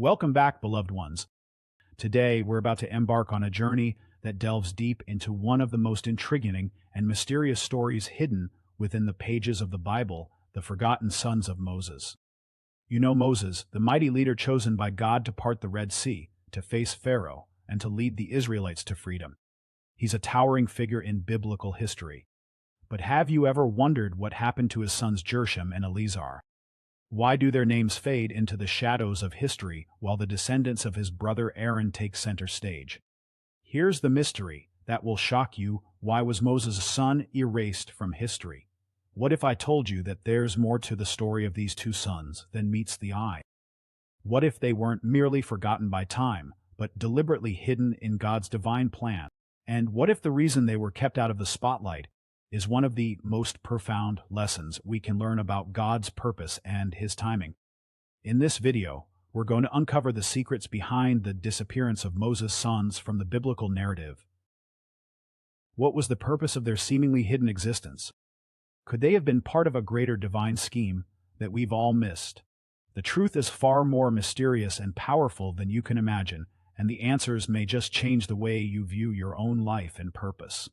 Welcome back, beloved ones. Today, we're about to embark on a journey that delves deep into one of the most intriguing and mysterious stories hidden within the pages of the Bible, the forgotten sons of Moses. You know Moses, the mighty leader chosen by God to part the Red Sea, to face Pharaoh, and to lead the Israelites to freedom. He's a towering figure in biblical history. But have you ever wondered what happened to his sons Gersham and Eleazar? Why do their names fade into the shadows of history while the descendants of his brother Aaron take center stage? Here's the mystery that will shock you. Why was Moses' son erased from history? What if I told you that there's more to the story of these two sons than meets the eye? What if they weren't merely forgotten by time, but deliberately hidden in God's divine plan? And what if the reason they were kept out of the spotlight is one of the most profound lessons we can learn about God's purpose and His timing? In this video, we're going to uncover the secrets behind the disappearance of Moses' sons from the biblical narrative. What was the purpose of their seemingly hidden existence? Could they have been part of a greater divine scheme that we've all missed? The truth is far more mysterious and powerful than you can imagine, and the answers may just change the way you view your own life and purpose.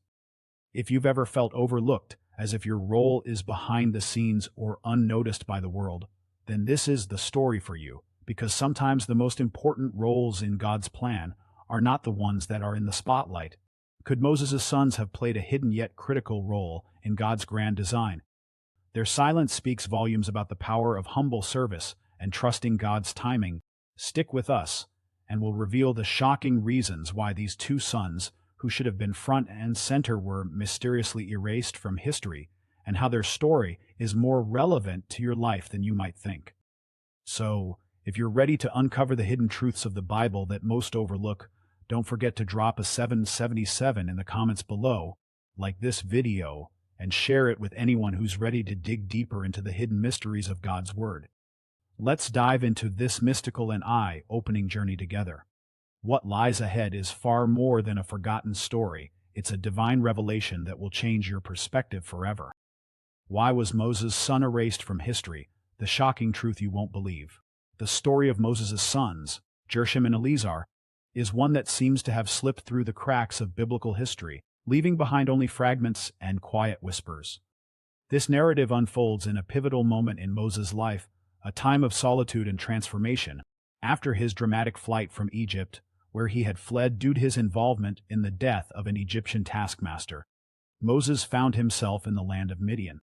If you've ever felt overlooked, as if your role is behind the scenes or unnoticed by the world, then this is the story for you, because sometimes the most important roles in God's plan are not the ones that are in the spotlight. Could Moses' sons have played a hidden yet critical role in God's grand design? Their silence speaks volumes about the power of humble service and trusting God's timing. Stick with us, and we'll reveal the shocking reasons why these two sons, who should have been front and center, were mysteriously erased from history, and how their story is more relevant to your life than you might think. So, if you're ready to uncover the hidden truths of the Bible that most overlook, don't forget to drop a 777 in the comments below, like this video, and share it with anyone who's ready to dig deeper into the hidden mysteries of God's Word. Let's dive into this mystical and eye-opening journey together. What lies ahead is far more than a forgotten story. It's a divine revelation that will change your perspective forever. Why was Moses' son erased from history? The shocking truth you won't believe. The story of Moses' sons, Gersham and Eleazar, is one that seems to have slipped through the cracks of biblical history, leaving behind only fragments and quiet whispers. This narrative unfolds in a pivotal moment in Moses' life, a time of solitude and transformation, after his dramatic flight from Egypt, where he had fled due to his involvement in the death of an Egyptian taskmaster. Moses found himself in the land of Midian.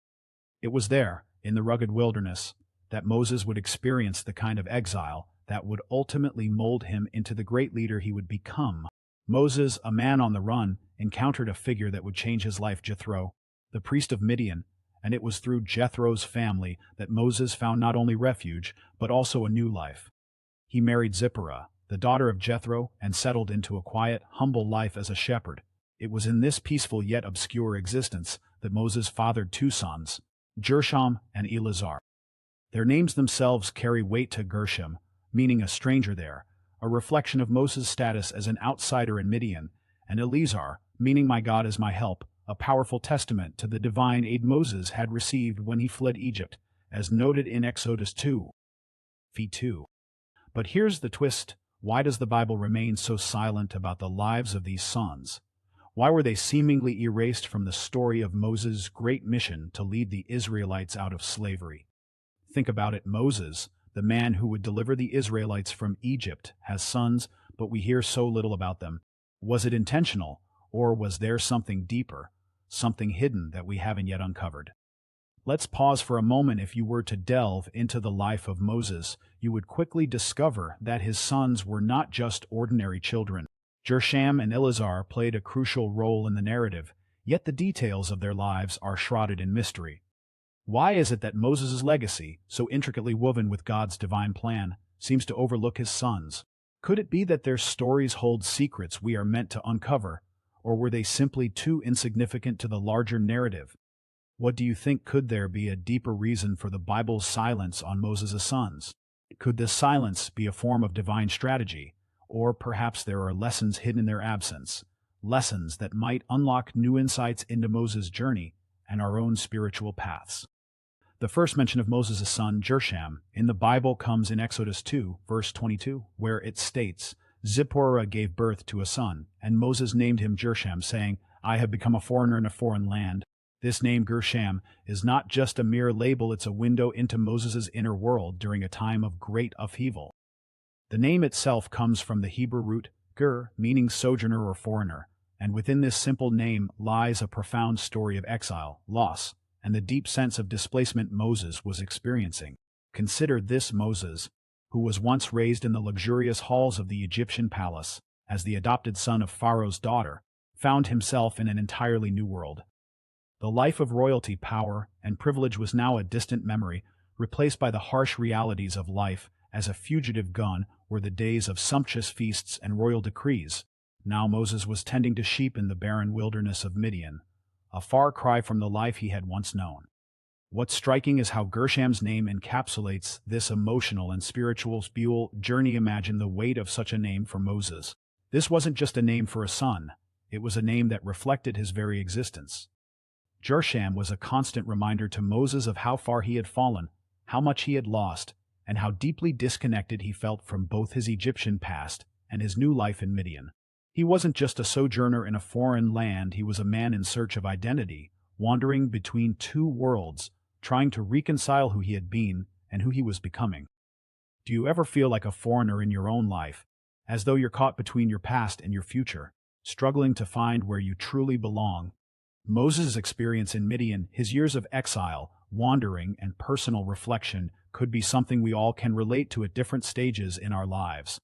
It was there, in the rugged wilderness, that Moses would experience the kind of exile that would ultimately mold him into the great leader he would become. Moses, a man on the run, encountered a figure that would change his life, Jethro, the priest of Midian, and it was through Jethro's family that Moses found not only refuge, but also a new life. He married Zipporah, the daughter of Jethro, and settled into a quiet, humble life as a shepherd. It was in this peaceful yet obscure existence that Moses fathered two sons, Gersham and Eleazar. Their names themselves carry weight to Gersham, meaning a stranger there, a reflection of Moses' status as an outsider in Midian, and Eleazar, meaning my God is my help, a powerful testament to the divine aid Moses had received when he fled Egypt, as noted in Exodus 2:2. But here's the twist. Why does the Bible remain so silent about the lives of these sons? Why were they seemingly erased from the story of Moses' great mission to lead the Israelites out of slavery? Think about it. Moses, the man who would deliver the Israelites from Egypt, has sons, but we hear so little about them. Was it intentional, or was there something deeper, something hidden that we haven't yet uncovered? Let's pause for a moment. If you were to delve into the life of Moses, you would quickly discover that his sons were not just ordinary children. Gersham and Eleazar played a crucial role in the narrative, yet the details of their lives are shrouded in mystery. Why is it that Moses' legacy, so intricately woven with God's divine plan, seems to overlook his sons? Could it be that their stories hold secrets we are meant to uncover, or were they simply too insignificant to the larger narrative? What do you think? Could there be a deeper reason for the Bible's silence on Moses' sons? Could this silence be a form of divine strategy, or perhaps there are lessons hidden in their absence, lessons that might unlock new insights into Moses' journey and our own spiritual paths? The first mention of Moses' son, Gersham, in the Bible comes in Exodus 2, verse 22, where it states, Zipporah gave birth to a son, and Moses named him Gersham, saying, I have become a foreigner in a foreign land. This name Gersham is not just a mere label, it's a window into Moses' inner world during a time of great upheaval. The name itself comes from the Hebrew root ger, meaning sojourner or foreigner, and within this simple name lies a profound story of exile, loss, and the deep sense of displacement Moses was experiencing. Consider this Moses, who was once raised in the luxurious halls of the Egyptian palace, as the adopted son of Pharaoh's daughter, found himself in an entirely new world. The life of royalty, power, and privilege was now a distant memory, replaced by the harsh realities of life as a fugitive gone were the days of sumptuous feasts and royal decrees. Now Moses was tending to sheep in the barren wilderness of Midian, a far cry from the life he had once known. What's striking is how Gersham's name encapsulates this emotional and spiritual journey. Imagine the weight of such a name for Moses. This wasn't just a name for a son, it was a name that reflected his very existence. Gersham was a constant reminder to Moses of how far he had fallen, how much he had lost, and how deeply disconnected he felt from both his Egyptian past and his new life in Midian. He wasn't just a sojourner in a foreign land, he was a man in search of identity, wandering between two worlds, trying to reconcile who he had been and who he was becoming. Do you ever feel like a foreigner in your own life, as though you're caught between your past and your future, struggling to find where you truly belong? Moses' experience in Midian, his years of exile, wandering, and personal reflection could be something we all can relate to at different stages in our lives.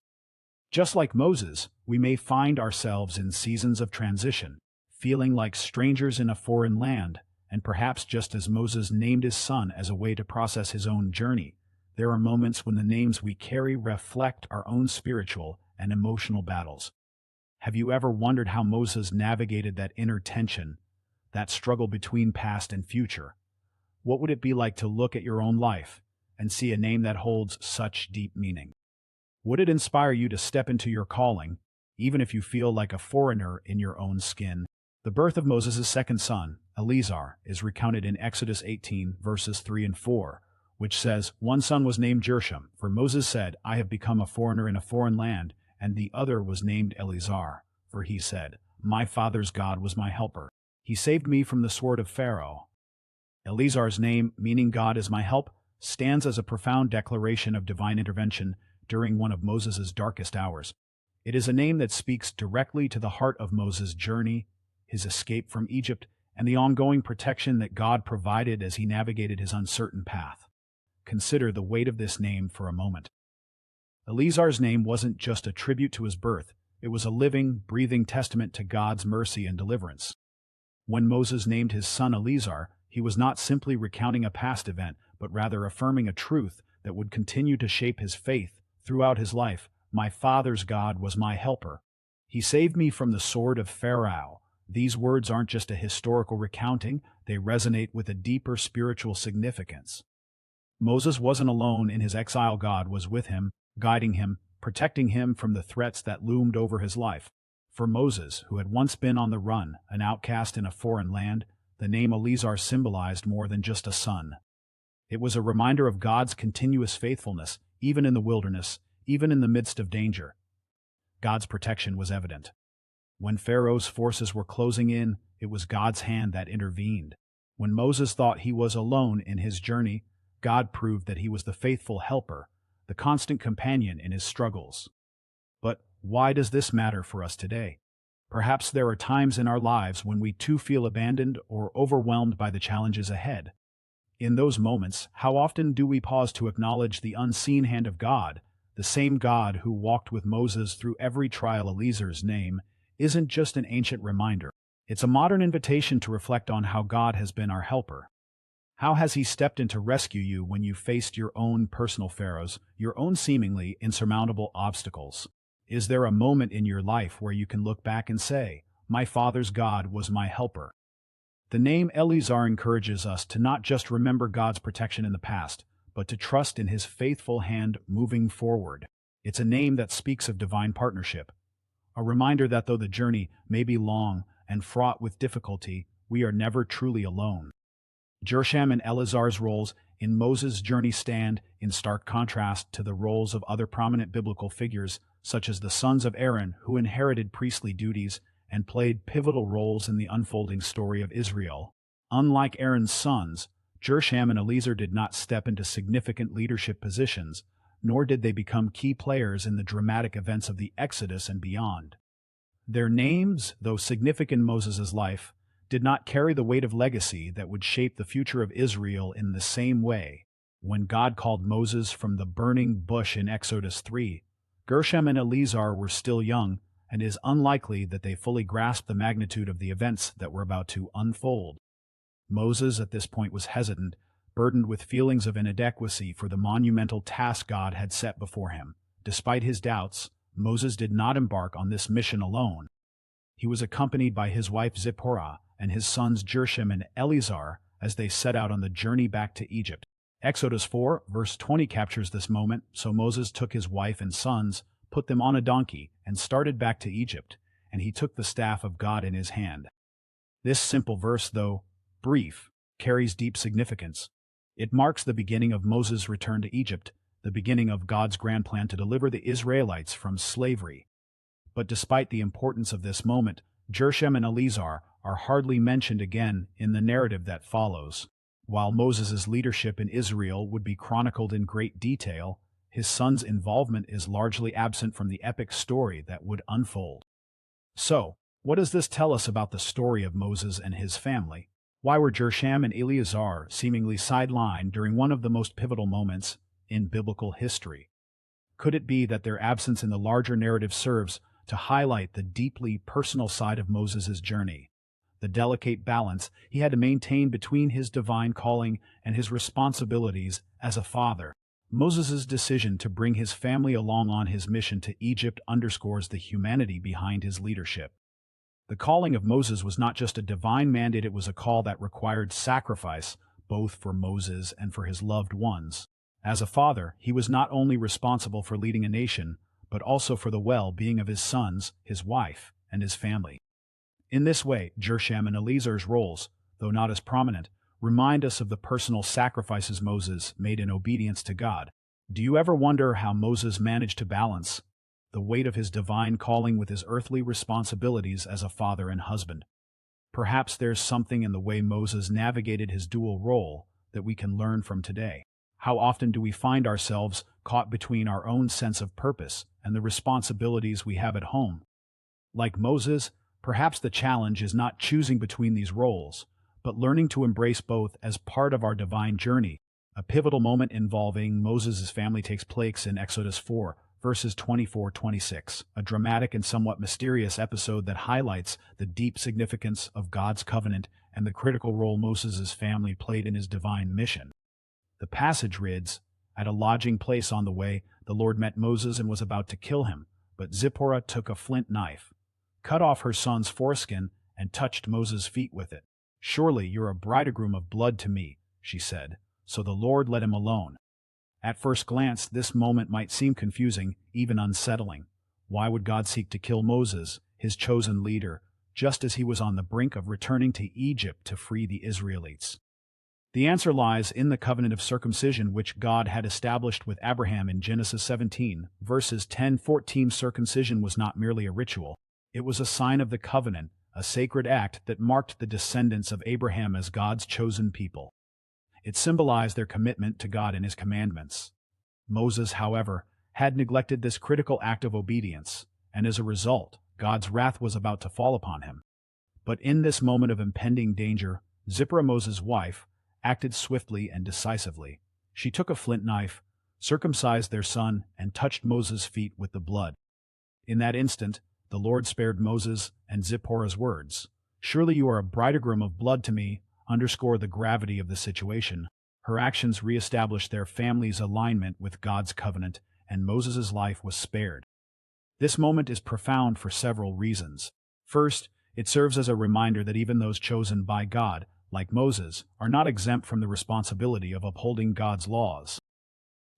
Just like Moses, we may find ourselves in seasons of transition, feeling like strangers in a foreign land, and perhaps just as Moses named his son as a way to process his own journey, there are moments when the names we carry reflect our own spiritual and emotional battles. Have you ever wondered how Moses navigated that inner tension, that struggle between past and future? What would it be like to look at your own life and see a name that holds such deep meaning? Would it inspire you to step into your calling, even if you feel like a foreigner in your own skin? The birth of Moses' second son, Eleazar, is recounted in Exodus 18, verses 3 and 4, which says, One son was named Gersham, for Moses said, I have become a foreigner in a foreign land, and the other was named Eleazar, for he said, My father's God was my helper. He saved me from the sword of Pharaoh. Eleazar's name, meaning God is my help, stands as a profound declaration of divine intervention during one of Moses' darkest hours. It is a name that speaks directly to the heart of Moses' journey, his escape from Egypt, and the ongoing protection that God provided as he navigated his uncertain path. Consider the weight of this name for a moment. Eleazar's name wasn't just a tribute to his birth, it was a living, breathing testament to God's mercy and deliverance. When Moses named his son Eleazar, he was not simply recounting a past event, but rather affirming a truth that would continue to shape his faith throughout his life. My father's God was my helper. He saved me from the sword of Pharaoh. These words aren't just a historical recounting, they resonate with a deeper spiritual significance. Moses wasn't alone in his exile. God was with him, guiding him, protecting him from the threats that loomed over his life. For Moses, who had once been on the run, an outcast in a foreign land, the name Eleazar symbolized more than just a son. It was a reminder of God's continuous faithfulness, even in the wilderness, even in the midst of danger. God's protection was evident. When Pharaoh's forces were closing in, it was God's hand that intervened. When Moses thought he was alone in his journey, God proved that he was the faithful helper, the constant companion in his struggles. But why does this matter for us today? Perhaps there are times in our lives when we too feel abandoned or overwhelmed by the challenges ahead. In those moments, how often do we pause to acknowledge the unseen hand of God, the same God who walked with Moses through every trial? Eleazar's name isn't just an ancient reminder. It's a modern invitation to reflect on how God has been our helper. How has he stepped in to rescue you when you faced your own personal pharaohs, your own seemingly insurmountable obstacles? Is there a moment in your life where you can look back and say, My father's God was my helper? The name Eleazar encourages us to not just remember God's protection in the past, but to trust in his faithful hand moving forward. It's a name that speaks of divine partnership, a reminder that though the journey may be long and fraught with difficulty, we are never truly alone. Gersham and Eleazar's roles in Moses' journey stand in stark contrast to the roles of other prominent biblical figures, such as the sons of Aaron, who inherited priestly duties and played pivotal roles in the unfolding story of Israel. Unlike Aaron's sons, Gersham and Eleazar did not step into significant leadership positions, nor did they become key players in the dramatic events of the Exodus and beyond. Their names, though significant in Moses' life, did not carry the weight of legacy that would shape the future of Israel in the same way. When God called Moses from the burning bush in Exodus 3, Gersham and Eleazar were still young, and it is unlikely that they fully grasped the magnitude of the events that were about to unfold. Moses at this point was hesitant, burdened with feelings of inadequacy for the monumental task God had set before him. Despite his doubts, Moses did not embark on this mission alone. He was accompanied by his wife Zipporah and his sons Gersham and Eleazar as they set out on the journey back to Egypt. Exodus 4, verse 20 captures this moment. So Moses took his wife and sons, put them on a donkey, and started back to Egypt, and he took the staff of God in his hand. This simple verse, though brief, carries deep significance. It marks the beginning of Moses' return to Egypt, the beginning of God's grand plan to deliver the Israelites from slavery. But despite the importance of this moment, Gersham and Eleazar are hardly mentioned again in the narrative that follows. While Moses' leadership in Israel would be chronicled in great detail, his son's involvement is largely absent from the epic story that would unfold. So, what does this tell us about the story of Moses and his family? Why were Gersham and Eleazar seemingly sidelined during one of the most pivotal moments in biblical history? Could it be that their absence in the larger narrative serves to highlight the deeply personal side of Moses' journey, the delicate balance he had to maintain between his divine calling and his responsibilities as a father? Moses' decision to bring his family along on his mission to Egypt underscores the humanity behind his leadership. The calling of Moses was not just a divine mandate, it was a call that required sacrifice, both for Moses and for his loved ones. As a father, he was not only responsible for leading a nation, but also for the well-being of his sons, his wife, and his family. In this way, Gersham and Eleazar's roles, though not as prominent, remind us of the personal sacrifices Moses made in obedience to God. Do you ever wonder how Moses managed to balance the weight of his divine calling with his earthly responsibilities as a father and husband? Perhaps there's something in the way Moses navigated his dual role that we can learn from today. How often do we find ourselves caught between our own sense of purpose and the responsibilities we have at home? Like Moses, perhaps the challenge is not choosing between these roles, but learning to embrace both as part of our divine journey. A pivotal moment involving Moses' family takes place in Exodus 4, verses 24-26, a dramatic and somewhat mysterious episode that highlights the deep significance of God's covenant and the critical role Moses' family played in his divine mission. The passage reads, "At a lodging place on the way, the Lord met Moses and was about to kill him, but Zipporah took a flint knife, cut off her son's foreskin, and touched Moses' feet with it. 'Surely you're a bridegroom of blood to me,' she said, so the Lord let him alone." At first glance, this moment might seem confusing, even unsettling. Why would God seek to kill Moses, his chosen leader, just as he was on the brink of returning to Egypt to free the Israelites? The answer lies in the covenant of circumcision which God had established with Abraham in Genesis 17, verses 10-14. Circumcision was not merely a ritual. It was a sign of the covenant, a sacred act that marked the descendants of Abraham as God's chosen people. It symbolized their commitment to God and his commandments. Moses, however, had neglected this critical act of obedience, and as a result, God's wrath was about to fall upon him. But in this moment of impending danger, Zipporah, Moses' wife, acted swiftly and decisively. She took a flint knife, circumcised their son, and touched Moses' feet with the blood. In that instant, the Lord spared Moses, and Zipporah's words, "Surely you are a bridegroom of blood to me," underscore the gravity of the situation. Her actions reestablished their family's alignment with God's covenant, and Moses' life was spared. This moment is profound for several reasons. First, it serves as a reminder that even those chosen by God, like Moses, are not exempt from the responsibility of upholding God's laws.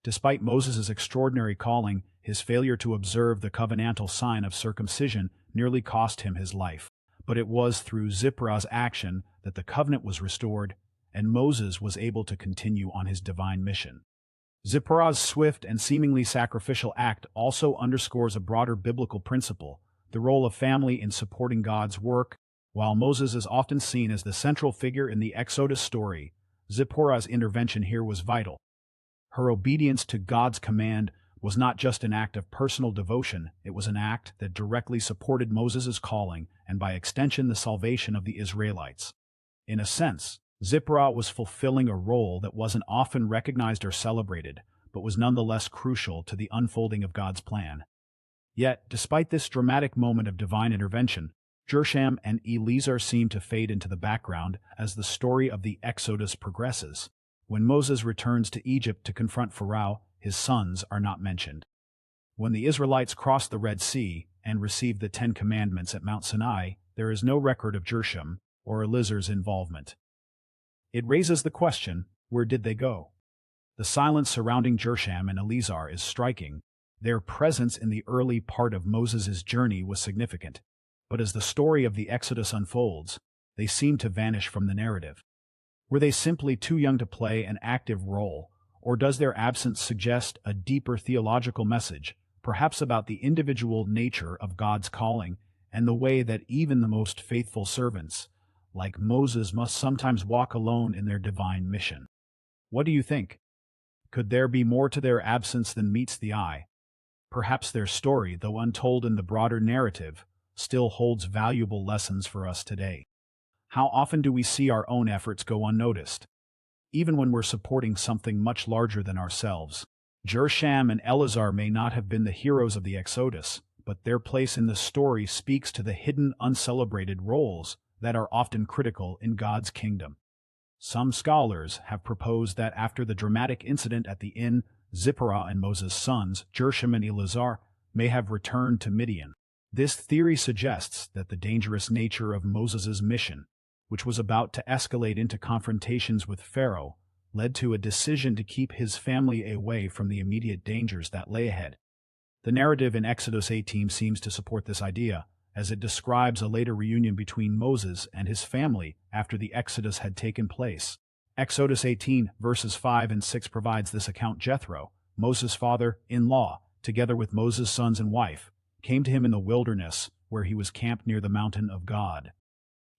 Despite Moses' extraordinary calling, his failure to observe the covenantal sign of circumcision nearly cost him his life. But it was through Zipporah's action that the covenant was restored, and Moses was able to continue on his divine mission. Zipporah's swift and seemingly sacrificial act also underscores a broader biblical principle, the role of family in supporting God's work. While Moses is often seen as the central figure in the Exodus story, Zipporah's intervention here was vital. Her obedience to God's command was not just an act of personal devotion, it was an act that directly supported Moses' calling and by extension the salvation of the Israelites. In a sense, Zipporah was fulfilling a role that wasn't often recognized or celebrated, but was nonetheless crucial to the unfolding of God's plan. Yet, despite this dramatic moment of divine intervention, Gersham and Eleazar seem to fade into the background as the story of the Exodus progresses. When Moses returns to Egypt to confront Pharaoh, his sons are not mentioned. When the Israelites cross the Red Sea and receive the Ten Commandments at Mount Sinai, there is no record of Gersham or Eleazar's involvement. It raises the question, where did they go? The silence surrounding Gersham and Eleazar is striking. Their presence in the early part of Moses' journey was significant, but as the story of the Exodus unfolds, they seem to vanish from the narrative. Were they simply too young to play an active role, or does their absence suggest a deeper theological message, perhaps about the individual nature of God's calling and the way that even the most faithful servants, like Moses, must sometimes walk alone in their divine mission? What do you think? Could there be more to their absence than meets the eye? Perhaps their story, though untold in the broader narrative, still holds valuable lessons for us today. How often do we see our own efforts go unnoticed? Even when we're supporting something much larger than ourselves. Gersham and Eleazar may not have been the heroes of the Exodus, but their place in the story speaks to the hidden, uncelebrated roles that are often critical in God's kingdom. Some scholars have proposed that after the dramatic incident at the inn, Zipporah and Moses' sons, Gersham and Eleazar, may have returned to Midian. This theory suggests that the dangerous nature of Moses' mission, which was about to escalate into confrontations with Pharaoh, led to a decision to keep his family away from the immediate dangers that lay ahead. The narrative in Exodus 18 seems to support this idea, as it describes a later reunion between Moses and his family after the Exodus had taken place. Exodus 18, verses 5 and 6 provides this account. Jethro, Moses' father-in-law, together with Moses' sons and wife, came to him in the wilderness, where he was camped near the mountain of God.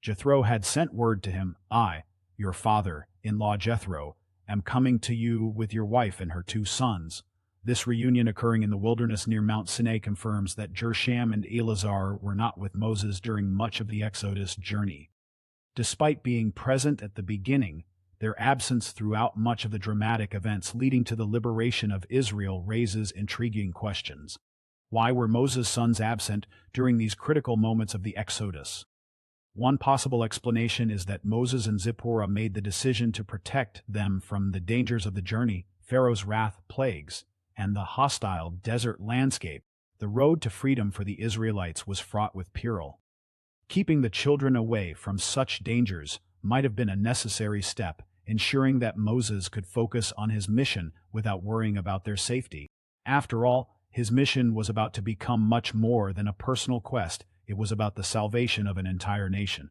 Jethro had sent word to him, I, your father-in-law Jethro, am coming to you with your wife and her 2 sons. This reunion occurring in the wilderness near Mount Sinai confirms that Gersham and Eleazar were not with Moses during much of the Exodus journey. Despite being present at the beginning, their absence throughout much of the dramatic events leading to the liberation of Israel raises intriguing questions. Why were Moses' sons absent during these critical moments of the Exodus? One possible explanation is that Moses and Zipporah made the decision to protect them from the dangers of the journey, Pharaoh's wrath, plagues, and the hostile desert landscape. The road to freedom for the Israelites was fraught with peril. Keeping the children away from such dangers might have been a necessary step, ensuring that Moses could focus on his mission without worrying about their safety. After all, his mission was about to become much more than a personal quest. It was about the salvation of an entire nation.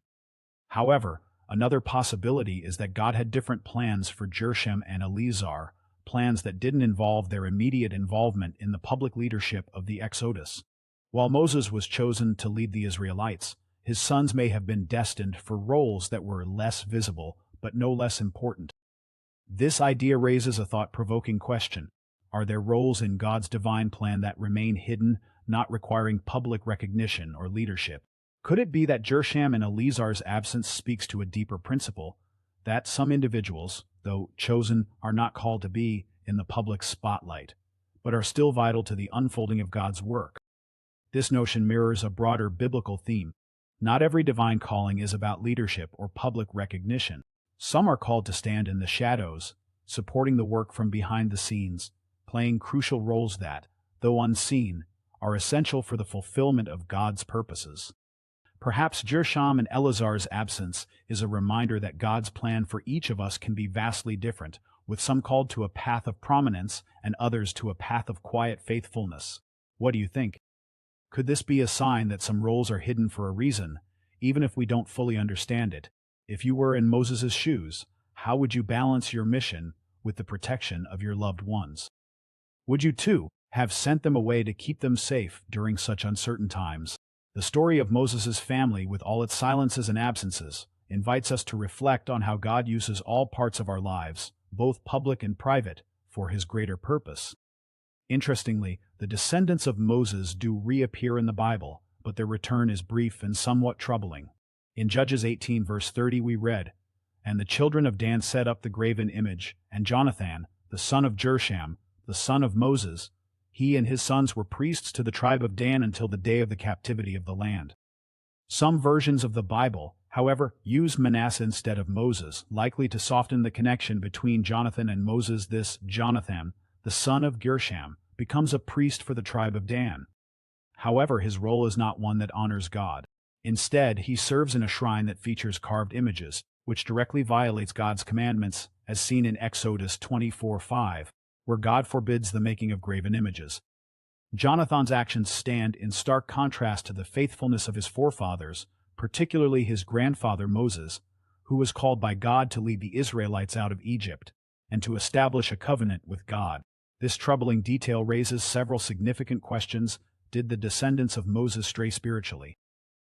However, another possibility is that God had different plans for Gersham and Eleazar, plans that didn't involve their immediate involvement in the public leadership of the Exodus. While Moses was chosen to lead the Israelites, his sons may have been destined for roles that were less visible but no less important. This idea raises a thought-provoking question. Are there roles in God's divine plan that remain hidden, not requiring public recognition or leadership? Could it be that Gersham and Eleazar's absence speaks to a deeper principle, that some individuals, though chosen, are not called to be in the public spotlight, but are still vital to the unfolding of God's work? This notion mirrors a broader biblical theme. Not every divine calling is about leadership or public recognition. Some are called to stand in the shadows, supporting the work from behind the scenes, playing crucial roles that, though unseen, are essential for the fulfillment of God's purposes. Perhaps Gersham and Eleazar's absence is a reminder that God's plan for each of us can be vastly different, with some called to a path of prominence and others to a path of quiet faithfulness. What do you think? Could this be a sign that some roles are hidden for a reason, even if we don't fully understand it? If you were in Moses' shoes, How would you balance your mission with the protection of your loved ones? Would you, too, have sent them away to keep them safe during such uncertain times? The story of Moses' family, with all its silences and absences, invites us to reflect on how God uses all parts of our lives, both public and private, for his greater purpose. Interestingly, the descendants of Moses do reappear in the Bible, but their return is brief and somewhat troubling. In Judges 18 verse 30 we read, "And the children of Dan set up the graven image, and Jonathan, the son of Gersham, the son of Moses, he and his sons were priests to the tribe of Dan until the day of the captivity of the land." Some versions of the Bible, however, use Manasseh instead of Moses, likely to soften the connection between Jonathan and Moses. This Jonathan, the son of Gersham, becomes a priest for the tribe of Dan. However, his role is not one that honors God. Instead, he serves in a shrine that features carved images, which directly violates God's commandments, as seen in Exodus 24:5, where God forbids the making of graven images. Jonathan's actions stand in stark contrast to the faithfulness of his forefathers, particularly his grandfather Moses, who was called by God to lead the Israelites out of Egypt and to establish a covenant with God. This troubling detail raises several significant questions. Did the descendants of Moses stray spiritually?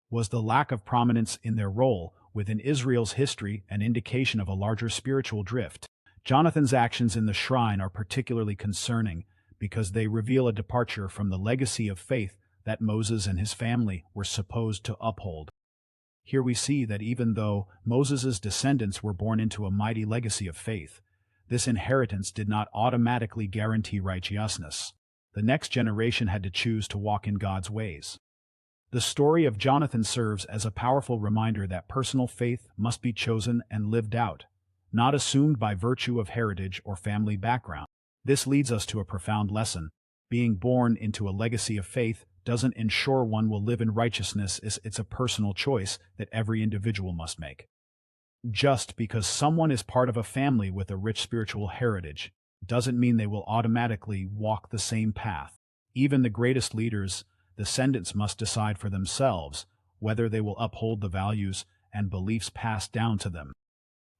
Was the lack of prominence in their role within Israel's history an indication of a larger spiritual drift? Jonathan's actions in the shrine are particularly concerning because they reveal a departure from the legacy of faith that Moses and his family were supposed to uphold. Here we see that even though Moses' descendants were born into a mighty legacy of faith, this inheritance did not automatically guarantee righteousness. The next generation had to choose to walk in God's ways. The story of Jonathan serves as a powerful reminder that personal faith must be chosen and lived out, not assumed by virtue of heritage or family background. This leads us to a profound lesson. Being born into a legacy of faith doesn't ensure one will live in righteousness. It's a personal choice that every individual must make. Just because someone is part of a family with a rich spiritual heritage doesn't mean they will automatically walk the same path. Even the greatest leaders, descendants must decide for themselves whether they will uphold the values and beliefs passed down to them.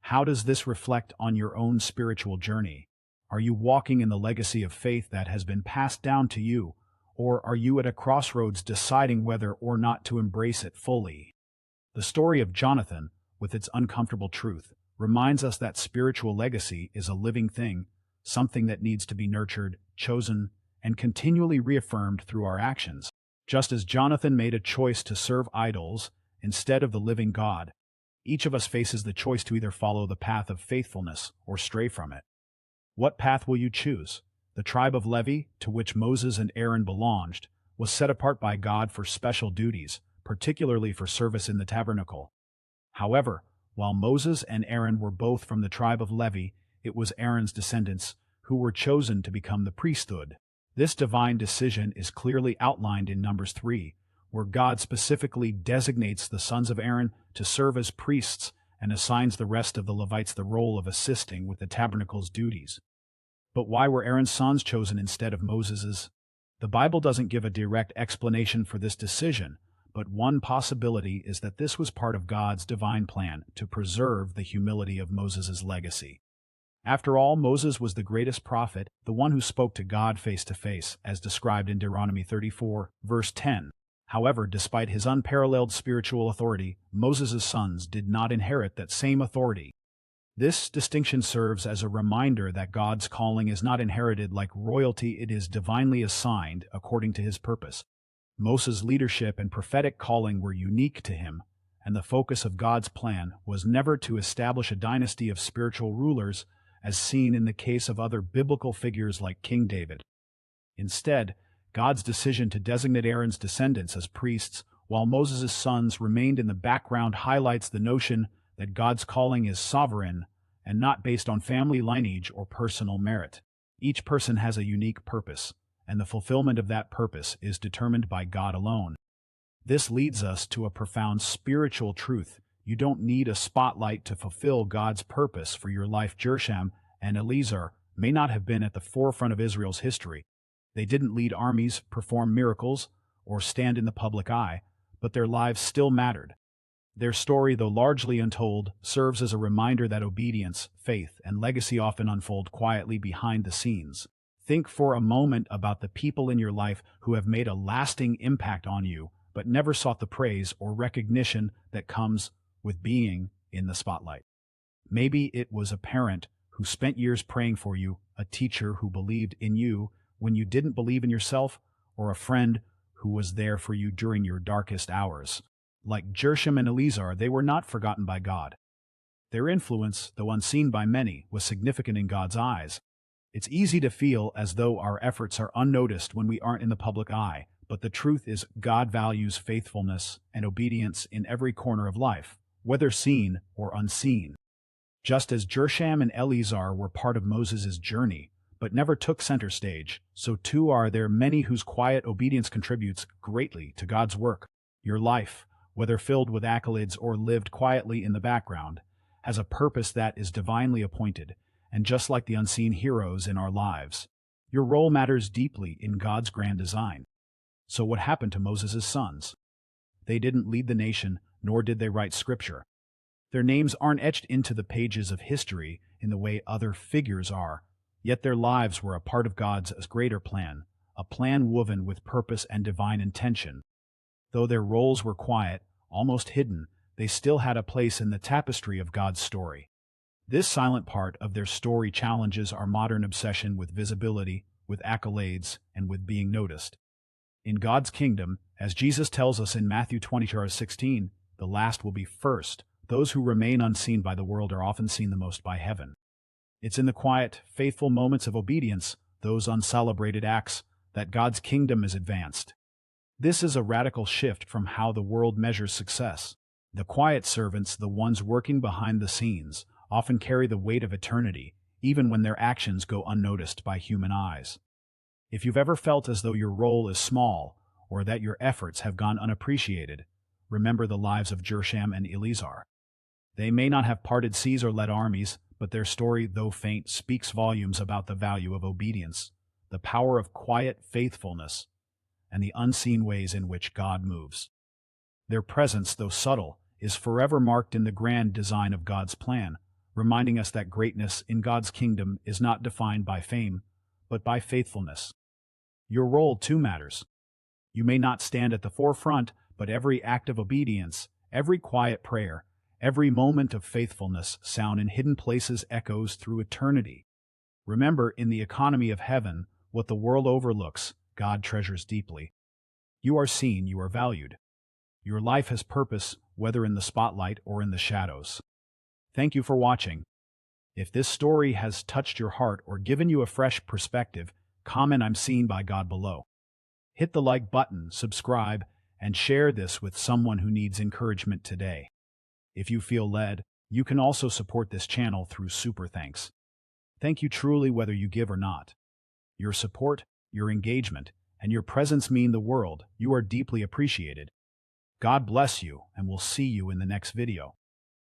How does this reflect on your own spiritual journey? Are you walking in the legacy of faith that has been passed down to you, or are you at a crossroads deciding whether or not to embrace it fully? The story of Jonathan, with its uncomfortable truth, reminds us that spiritual legacy is a living thing, something that needs to be nurtured, chosen, and continually reaffirmed through our actions. Just as Jonathan made a choice to serve idols instead of the living God, each of us faces the choice to either follow the path of faithfulness or stray from it. What path will you choose? The tribe of Levi, to which Moses and Aaron belonged, was set apart by God for special duties, particularly for service in the tabernacle. However, while Moses and Aaron were both from the tribe of Levi, it was Aaron's descendants who were chosen to become the priesthood. This divine decision is clearly outlined in Numbers 3, where God specifically designates the sons of Aaron to serve as priests and assigns the rest of the Levites the role of assisting with the tabernacle's duties. But why were Aaron's sons chosen instead of Moses's? The Bible doesn't give a direct explanation for this decision, but one possibility is that this was part of God's divine plan to preserve the humility of Moses's legacy. After all, Moses was the greatest prophet, the one who spoke to God face to face, as described in Deuteronomy 34, verse 10. However, despite his unparalleled spiritual authority, Moses' sons did not inherit that same authority. This distinction serves as a reminder that God's calling is not inherited like royalty, it is divinely assigned according to his purpose. Moses' leadership and prophetic calling were unique to him, and the focus of God's plan was never to establish a dynasty of spiritual rulers, as seen in the case of other biblical figures like King David. Instead, God's decision to designate Aaron's descendants as priests, while Moses' sons remained in the background, highlights the notion that God's calling is sovereign and not based on family lineage or personal merit. Each person has a unique purpose, and the fulfillment of that purpose is determined by God alone. This leads us to a profound spiritual truth. You don't need a spotlight to fulfill God's purpose for your life. Gersham and Eleazar may not have been at the forefront of Israel's history. They didn't lead armies, perform miracles, or stand in the public eye, but their lives still mattered. Their story, though largely untold, serves as a reminder that obedience, faith, and legacy often unfold quietly behind the scenes. Think for a moment about the people in your life who have made a lasting impact on you, but never sought the praise or recognition that comes with being in the spotlight. Maybe it was a parent who spent years praying for you, a teacher who believed in you when you didn't believe in yourself, or a friend who was there for you during your darkest hours. Like Gersham and Eleazar, they were not forgotten by God. Their influence, though unseen by many, was significant in God's eyes. It's easy to feel as though our efforts are unnoticed when we aren't in the public eye, but the truth is God values faithfulness and obedience in every corner of life, whether seen or unseen. Just as Gersham and Eleazar were part of Moses' journey, but never took center stage, so too are there many whose quiet obedience contributes greatly to God's work. Your life, whether filled with accolades or lived quietly in the background, has a purpose that is divinely appointed, and just like the unseen heroes in our lives, your role matters deeply in God's grand design. So what happened to Moses' sons? They didn't lead the nation, nor did they write scripture. Their names aren't etched into the pages of history in the way other figures are, yet their lives were a part of God's greater plan, a plan woven with purpose and divine intention. Though their roles were quiet, almost hidden, they still had a place in the tapestry of God's story. This silent part of their story challenges our modern obsession with visibility, with accolades, and with being noticed. In God's kingdom, as Jesus tells us in Matthew 20:16, the last will be first. Those who remain unseen by the world are often seen the most by heaven. It's in the quiet, faithful moments of obedience, those uncelebrated acts, that God's kingdom is advanced. This is a radical shift from how the world measures success. The quiet servants, the ones working behind the scenes, often carry the weight of eternity, even when their actions go unnoticed by human eyes. If you've ever felt as though your role is small, or that your efforts have gone unappreciated, remember the lives of Gersham and Eleazar. They may not have parted seas or led armies, but their story, though faint, speaks volumes about the value of obedience, the power of quiet faithfulness, and the unseen ways in which God moves. Their presence, though subtle, is forever marked in the grand design of God's plan, reminding us that greatness in God's kingdom is not defined by fame, but by faithfulness. Your role, too, matters. You may not stand at the forefront, but every act of obedience, every quiet prayer, every moment of faithfulness sound in hidden places echoes through eternity. Remember, in the economy of heaven, what the world overlooks, God treasures deeply. You are seen, you are valued. Your life has purpose, whether in the spotlight or in the shadows. Thank you for watching. If this story has touched your heart or given you a fresh perspective, comment "I'm seen by God" below. Hit the like button, subscribe, and share this with someone who needs encouragement today. If you feel led, you can also support this channel through Super Thanks. Thank you truly, whether you give or not. Your support, your engagement, and your presence mean the world. You are deeply appreciated. God bless you, and we'll see you in the next video.